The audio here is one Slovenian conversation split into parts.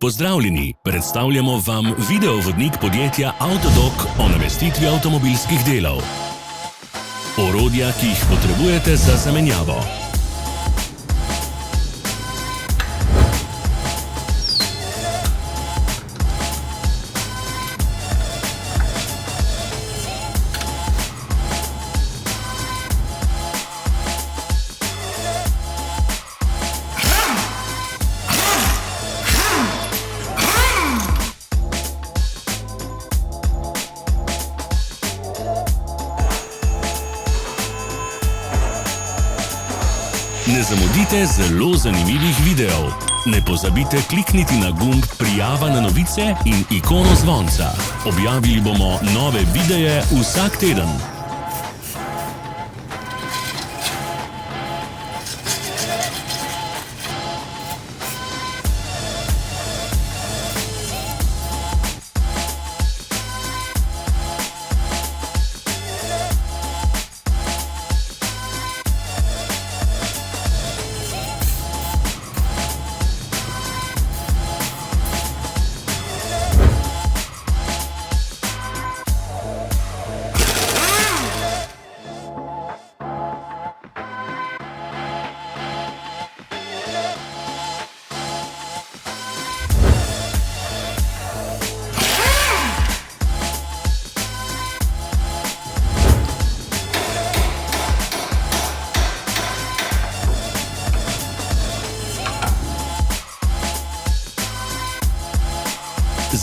Pozdravljeni, predstavljamo vam videovodnik podjetja Avtodok o namestitvi avtomobilskih delov. Orodja, ki jih potrebujete za zamenjavo. Ne zamudite zelo zanimivih videov. Ne pozabite klikniti na gumb Prijava na novice in ikono zvonca. Objavili bomo nove videe vsak teden.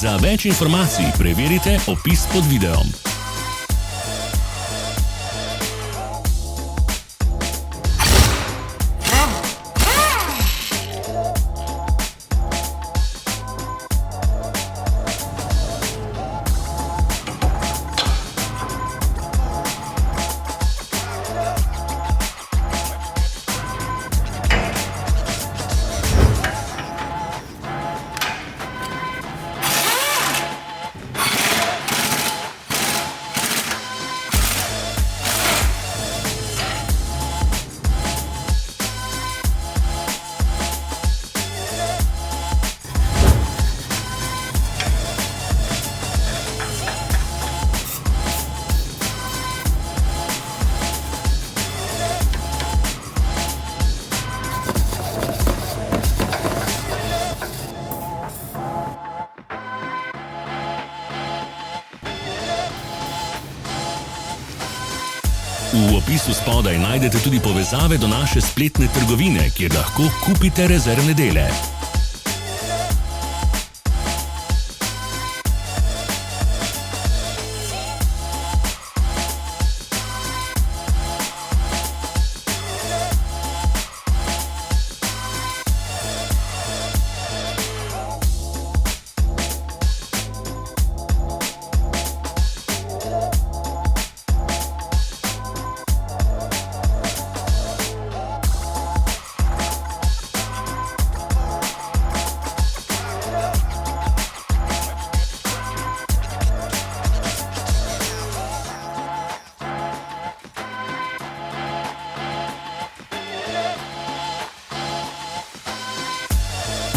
Za več informacij preverite opis pod videom. V opisu spodaj najdete tudi povezave do naše spletne trgovine, kjer lahko kupite rezervne dele.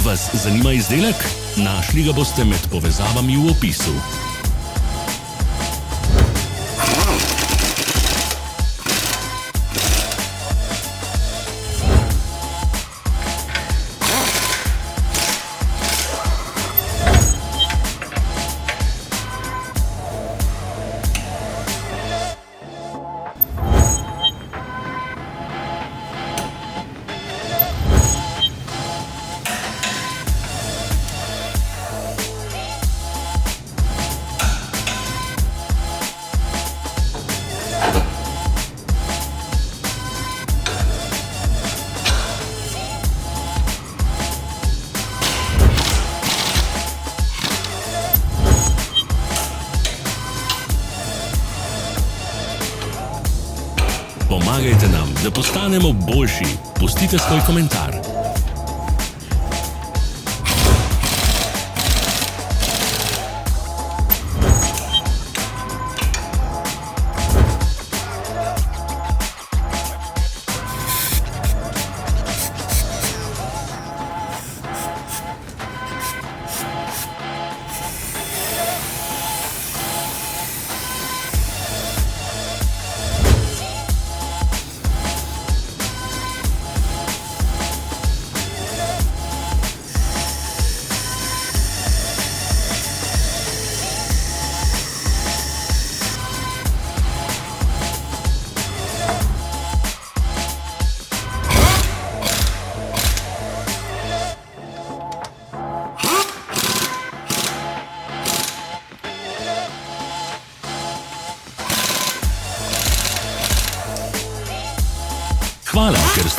Vas zanima izdelek? Našli ga boste med povezavami v opisu. Pomagajte nam, da postanemo boljši. Pustite svoj komentar.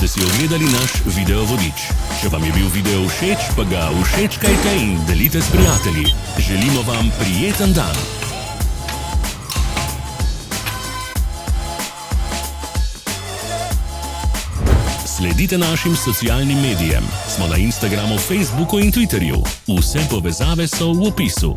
ste si ogledali naš video vodič. Če vam je bil video všeč, pa ga všečkajte in delite s prijatelji. Želimo vam prijeten dan! Sledite našim socialnim medijem. Smo na Instagramu, Facebooku in Twitterju. Vse povezave so v opisu.